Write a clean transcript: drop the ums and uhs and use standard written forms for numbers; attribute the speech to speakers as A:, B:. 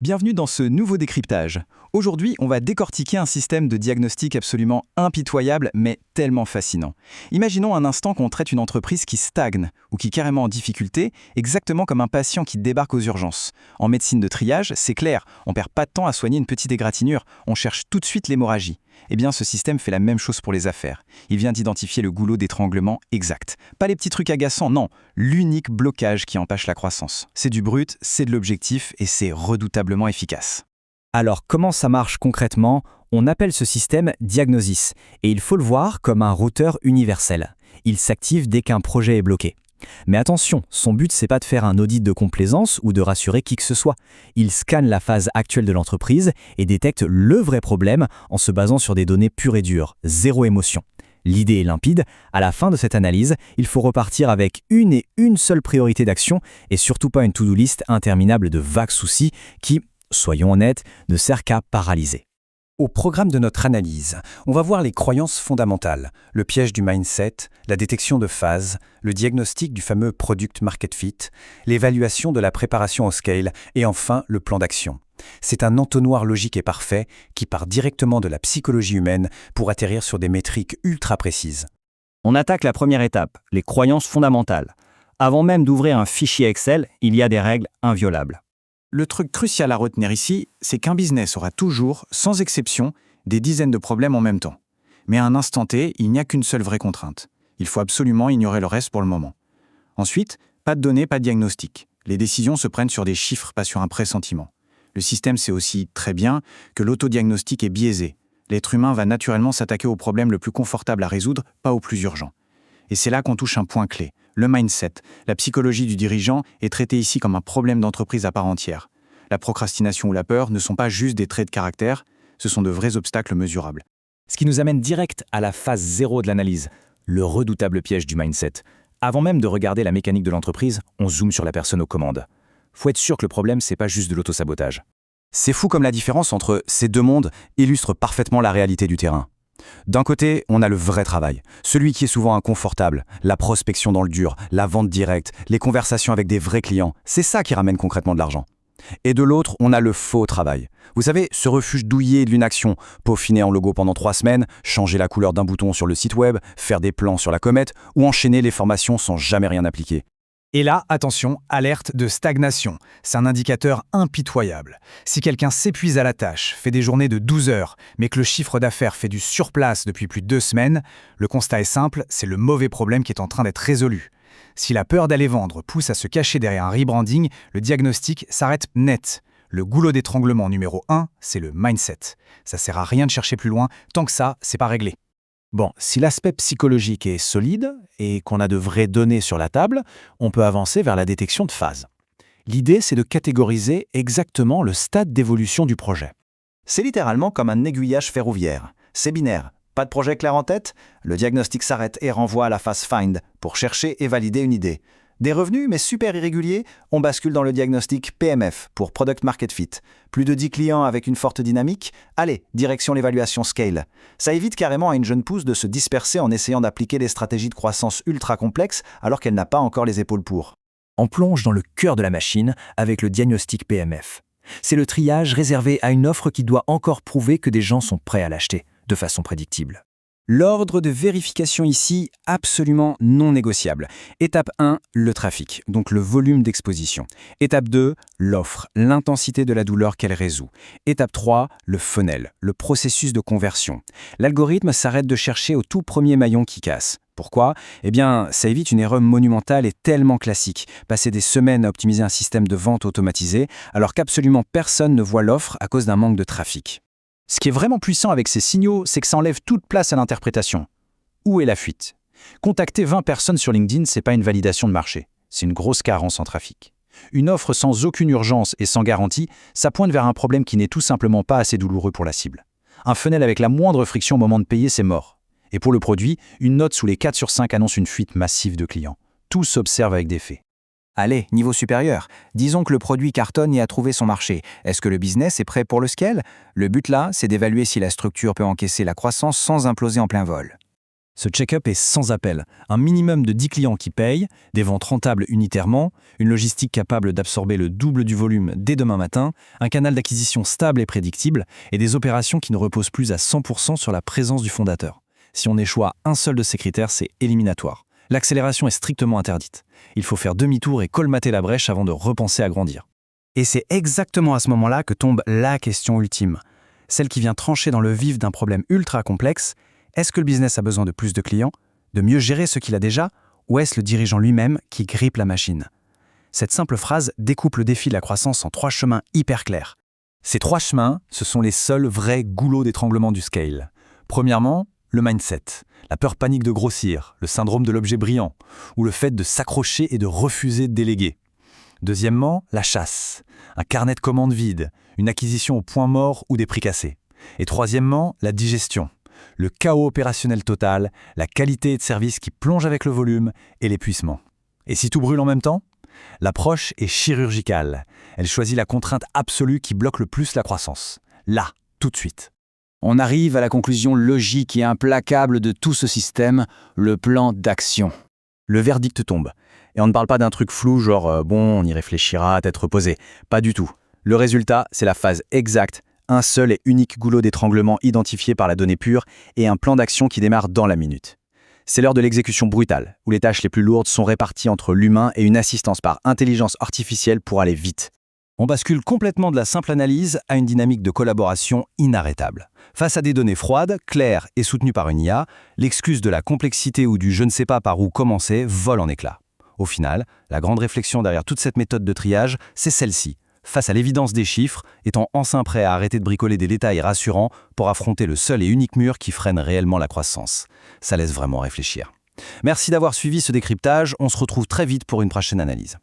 A: Bienvenue dans ce nouveau décryptage. Aujourd'hui, on va décortiquer un système de diagnostic absolument impitoyable, mais tellement fascinant. Imaginons un instant qu'on traite une entreprise qui stagne ou qui est carrément en difficulté, exactement comme un patient qui débarque aux urgences. En médecine de triage, c'est clair, on perd pas de temps à soigner une petite égratignure, on cherche tout de suite l'hémorragie. Eh bien, ce système fait la même chose pour les affaires. Il vient d'identifier le goulot d'étranglement exact. Pas les petits trucs agaçants, non, l'unique blocage qui empêche la croissance. C'est du brut, c'est de l'objectif et c'est redoutablement efficace.
B: Alors, comment ça marche concrètement? On appelle ce système Diagnosis, et il faut le voir comme un routeur universel. Il s'active dès qu'un projet est bloqué. Mais attention, son but c'est pas de faire un audit de complaisance ou de rassurer qui que ce soit. Il scanne la phase actuelle de l'entreprise et détecte le vrai problème en se basant sur des données pures et dures, zéro émotion. L'idée est limpide, à la fin de cette analyse, il faut repartir avec une seule priorité d'action et surtout pas une to-do list interminable de vagues soucis qui, soyons honnêtes, ne sert qu'à paralyser.
C: Au programme de notre analyse, on va voir les croyances fondamentales, le piège du mindset, la détection de phases, le diagnostic du fameux Product Market Fit, l'évaluation de la préparation au scale et enfin le plan d'action. C'est un entonnoir logique et parfait qui part directement de la psychologie humaine pour atterrir sur des métriques ultra précises.
B: On attaque la première étape, les croyances fondamentales. Avant même d'ouvrir un fichier Excel, il y a des règles inviolables.
D: Le truc crucial à retenir ici, c'est qu'un business aura toujours, sans exception, des dizaines de problèmes en même temps. Mais à un instant T, il n'y a qu'une seule vraie contrainte. Il faut absolument ignorer le reste pour le moment. Ensuite, pas de données, pas de diagnostic. Les décisions se prennent sur des chiffres, pas sur un pressentiment. Le système sait aussi très bien que l'autodiagnostic est biaisé. L'être humain va naturellement s'attaquer au problème le plus confortable à résoudre, pas au plus urgent. Et c'est là qu'on touche un point clé. Le mindset, la psychologie du dirigeant, est traitée ici comme un problème d'entreprise à part entière. La procrastination ou la peur ne sont pas juste des traits de caractère, ce sont de vrais obstacles mesurables.
B: Ce qui nous amène direct à la phase 0 de l'analyse, le redoutable piège du mindset. Avant même de regarder la mécanique de l'entreprise, on zoome sur la personne aux commandes. Faut être sûr que le problème, c'est pas juste de l'autosabotage.
A: C'est fou comme la différence entre ces deux mondes illustre parfaitement la réalité du terrain. D'un côté, on a le vrai travail, celui qui est souvent inconfortable, la prospection dans le dur, la vente directe, les conversations avec des vrais clients, c'est ça qui ramène concrètement de l'argent. Et de l'autre, on a le faux travail. Vous savez, ce refuge douillet de l'inaction, peaufiner en logo pendant 3 semaines, changer la couleur d'un bouton sur le site web, faire des plans sur la comète ou enchaîner les formations sans jamais rien appliquer.
D: Et là, attention, alerte de stagnation. C'est un indicateur impitoyable. Si quelqu'un s'épuise à la tâche, fait des journées de 12 heures, mais que le chiffre d'affaires fait du surplace depuis plus de 2 semaines, le constat est simple, c'est le mauvais problème qui est en train d'être résolu. Si la peur d'aller vendre pousse à se cacher derrière un rebranding, le diagnostic s'arrête net. Le goulot d'étranglement numéro 1, c'est le mindset. Ça sert à rien de chercher plus loin, tant que ça, c'est pas réglé.
E: Bon, si l'aspect psychologique est solide et qu'on a de vraies données sur la table, on peut avancer vers la détection de phases. L'idée, c'est de catégoriser exactement le stade d'évolution du projet.
F: C'est littéralement comme un aiguillage ferroviaire. C'est binaire. Pas de projet clair en tête? Le diagnostic s'arrête et renvoie à la phase Find pour chercher et valider une idée. Des revenus, mais super irréguliers, on bascule dans le diagnostic PMF pour Product Market Fit. Plus de 10 clients avec une forte dynamique? Allez, direction l'évaluation Scale. Ça évite carrément à une jeune pousse de se disperser en essayant d'appliquer des stratégies de croissance ultra complexes alors qu'elle n'a pas encore les épaules pour.
B: On plonge dans le cœur de la machine avec le diagnostic PMF. C'est le triage réservé à une offre qui doit encore prouver que des gens sont prêts à l'acheter, de façon prédictible.
A: L'ordre de vérification ici, absolument non négociable. Étape 1, le trafic, donc le volume d'exposition. Étape 2, l'offre, l'intensité de la douleur qu'elle résout. Étape 3, le funnel, le processus de conversion. L'algorithme s'arrête de chercher au tout premier maillon qui casse. Pourquoi? Eh bien, ça évite une erreur monumentale et tellement classique. Passer des semaines à optimiser un système de vente automatisé, alors qu'absolument personne ne voit l'offre à cause d'un manque de trafic. Ce qui est vraiment puissant avec ces signaux, c'est que ça enlève toute place à l'interprétation. Où est la fuite? Contacter 20 personnes sur LinkedIn, c'est pas une validation de marché. C'est une grosse carence en trafic. Une offre sans aucune urgence et sans garantie, ça pointe vers un problème qui n'est tout simplement pas assez douloureux pour la cible. Un funnel avec la moindre friction au moment de payer, c'est mort. Et pour le produit, une note sous les 4 sur 5 annonce une fuite massive de clients. Tout s'observe avec des faits.
G: Allez, niveau supérieur. Disons que le produit cartonne et a trouvé son marché. Est-ce que le business est prêt pour le scale? Le but là, c'est d'évaluer si la structure peut encaisser la croissance sans imploser en plein vol.
C: Ce check-up est sans appel. Un minimum de 10 clients qui payent, des ventes rentables unitairement, une logistique capable d'absorber le double du volume dès demain matin, un canal d'acquisition stable et prédictible, et des opérations qui ne reposent plus à 100% sur la présence du fondateur. Si on échoue à un seul de ces critères, c'est éliminatoire. L'accélération est strictement interdite. Il faut faire demi-tour et colmater la brèche avant de repenser à grandir.
B: Et c'est exactement à ce moment-là que tombe la question ultime. Celle qui vient trancher dans le vif d'un problème ultra complexe. Est-ce que le business a besoin de plus de clients, de mieux gérer ce qu'il a déjà, ou est-ce le dirigeant lui-même qui grippe la machine? Cette simple phrase découpe le défi de la croissance en 3 chemins hyper clairs.
C: Ces 3 chemins, ce sont les seuls vrais goulots d'étranglement du scale. Premièrement, le mindset, la peur panique de grossir, le syndrome de l'objet brillant, ou le fait de s'accrocher et de refuser de déléguer. Deuxièmement, la chasse, un carnet de commandes vide, une acquisition au point mort ou des prix cassés. Et troisièmement, la digestion, le chaos opérationnel total, la qualité de service qui plonge avec le volume et l'épuisement. Et si tout brûle en même temps? L'approche est chirurgicale. Elle choisit la contrainte absolue qui bloque le plus la croissance. Là, tout de suite.
A: On arrive à la conclusion logique et implacable de tout ce système, le plan d'action.
B: Le verdict tombe. Et on ne parle pas d'un truc flou genre bon, on y réfléchira à tête reposée. Pas du tout. Le résultat, c'est la phase exacte, un seul et unique goulot d'étranglement identifié par la donnée pure et un plan d'action qui démarre dans la minute. C'est l'heure de l'exécution brutale, où les tâches les plus lourdes sont réparties entre l'humain et une assistance par intelligence artificielle pour aller vite.
C: On bascule complètement de la simple analyse à une dynamique de collaboration inarrêtable. Face à des données froides, claires et soutenues par une IA, l'excuse de la complexité ou du je ne sais pas par où commencer vole en éclats. Au final, la grande réflexion derrière toute cette méthode de triage, c'est celle-ci. Face à l'évidence des chiffres, étant enfin prêt à arrêter de bricoler des détails rassurants pour affronter le seul et unique mur qui freine réellement la croissance. Ça laisse vraiment réfléchir. Merci d'avoir suivi ce décryptage, on se retrouve très vite pour une prochaine analyse.